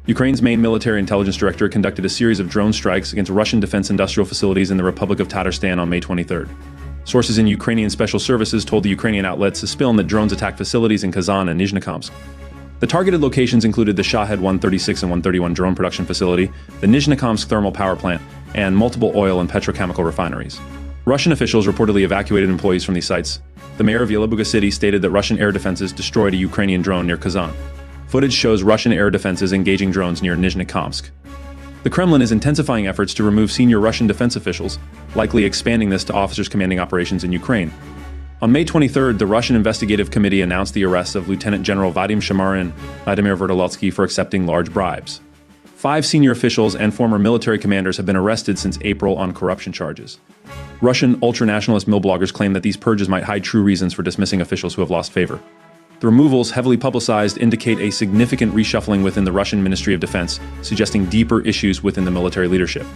Ukraine's main military intelligence director conducted a series of drone strikes against Russian defense industrial facilities in the Republic of Tatarstan on May 23rd. Sources in Ukrainian special services told the Ukrainian outlet Suspiln that drones attacked facilities in Kazan and Nizhnekamsk. The targeted locations included the Shahed 136 and 131 drone production facility, the Nizhnekamsk thermal power plant, and multiple oil and petrochemical refineries. Russian officials reportedly evacuated employees from these sites. The mayor of Yelabuga city stated that Russian air defenses destroyed a Ukrainian drone near Kazan. Footage shows Russian air defenses engaging drones near Nizhnekamsk. The Kremlin is intensifying efforts to remove senior Russian defense officials, likely expanding this to officers commanding operations in Ukraine. On May 23rd, the Russian Investigative Committee announced the arrest of Lieutenant General Vadim Shamarin, Vladimir Verteleltsky for accepting large bribes. 5 senior officials and former military commanders have been arrested since April on corruption charges. Russian ultranationalist mill bloggers claim that these purges might hide true reasons for dismissing officials who have lost favor. The removals, heavily publicized, indicate a significant reshuffling within the Russian Ministry of Defense, suggesting deeper issues within the military leadership.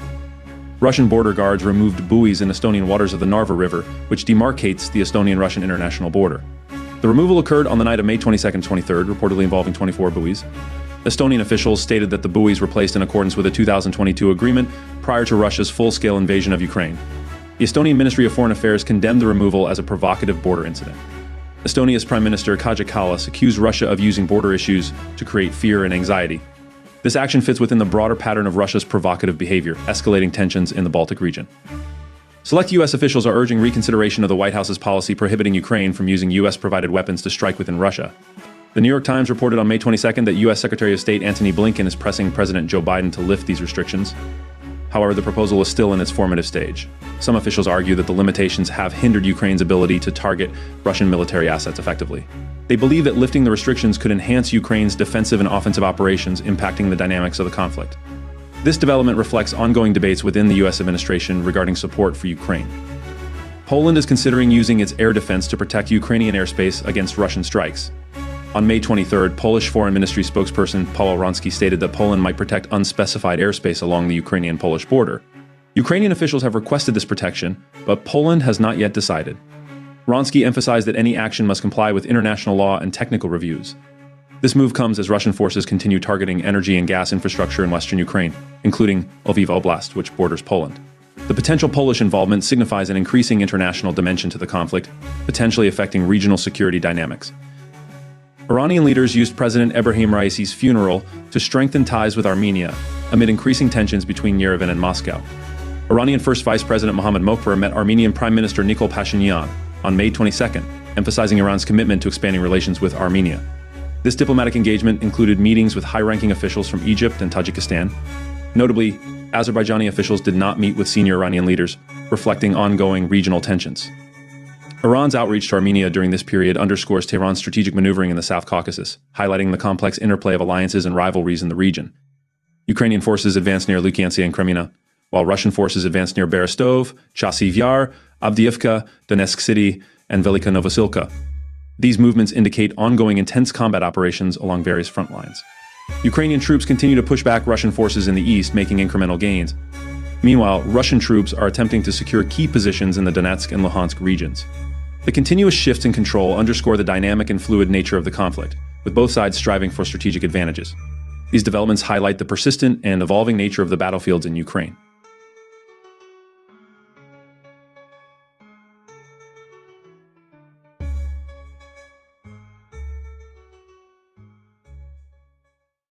Russian border guards removed buoys in Estonian waters of the Narva River, which demarcates the Estonian-Russian international border. The removal occurred on the night of May 22nd-23rd, reportedly involving 24 buoys. Estonian officials stated that the buoys were placed in accordance with a 2022 agreement prior to Russia's full-scale invasion of Ukraine. The Estonian Ministry of Foreign Affairs condemned the removal as a provocative border incident. Estonia's Prime Minister Kaja Kallas accused Russia of using border issues to create fear and anxiety. This action fits within the broader pattern of Russia's provocative behavior, escalating tensions in the Baltic region. Select U.S. officials are urging reconsideration of the White House's policy prohibiting Ukraine from using U.S.-provided weapons to strike within Russia. The New York Times reported on May 22nd that U.S. Secretary of State Antony Blinken is pressing President Joe Biden to lift these restrictions. However, the proposal is still in its formative stage. Some officials argue that the limitations have hindered Ukraine's ability to target Russian military assets effectively. They believe that lifting the restrictions could enhance Ukraine's defensive and offensive operations, impacting the dynamics of the conflict. This development reflects ongoing debates within the U.S. administration regarding support for Ukraine. Poland is considering using its air defense to protect Ukrainian airspace against Russian strikes. On May 23rd, Polish Foreign Ministry spokesperson Paweł Wronski stated that Poland might protect unspecified airspace along the Ukrainian-Polish border. Ukrainian officials have requested this protection, but Poland has not yet decided. Wronski emphasized that any action must comply with international law and technical reviews. This move comes as Russian forces continue targeting energy and gas infrastructure in western Ukraine, including Lviv Oblast, which borders Poland. The potential Polish involvement signifies an increasing international dimension to the conflict, potentially affecting regional security dynamics. Iranian leaders used President Ebrahim Raisi's funeral to strengthen ties with Armenia, amid increasing tensions between Yerevan and Moscow. Iranian First Vice President Mohammad Mokhber met Armenian Prime Minister Nikol Pashinyan on May 22nd, emphasizing Iran's commitment to expanding relations with Armenia. This diplomatic engagement included meetings with high-ranking officials from Egypt and Tajikistan. Notably, Azerbaijani officials did not meet with senior Iranian leaders, reflecting ongoing regional tensions. Iran's outreach to Armenia during this period underscores Tehran's strategic maneuvering in the South Caucasus, highlighting the complex interplay of alliances and rivalries in the region. Ukrainian forces advanced near Lukyansk and Kremlin, while Russian forces advanced near Berestov, Chasiv Yar, Avdiivka, Donetsk City, and Velika Novosilka. These movements indicate ongoing intense combat operations along various front lines. Ukrainian troops continue to push back Russian forces in the east, making incremental gains. Meanwhile, Russian troops are attempting to secure key positions in the Donetsk and Luhansk regions. The continuous shifts in control underscore the dynamic and fluid nature of the conflict, with both sides striving for strategic advantages. These developments highlight the persistent and evolving nature of the battlefields in Ukraine.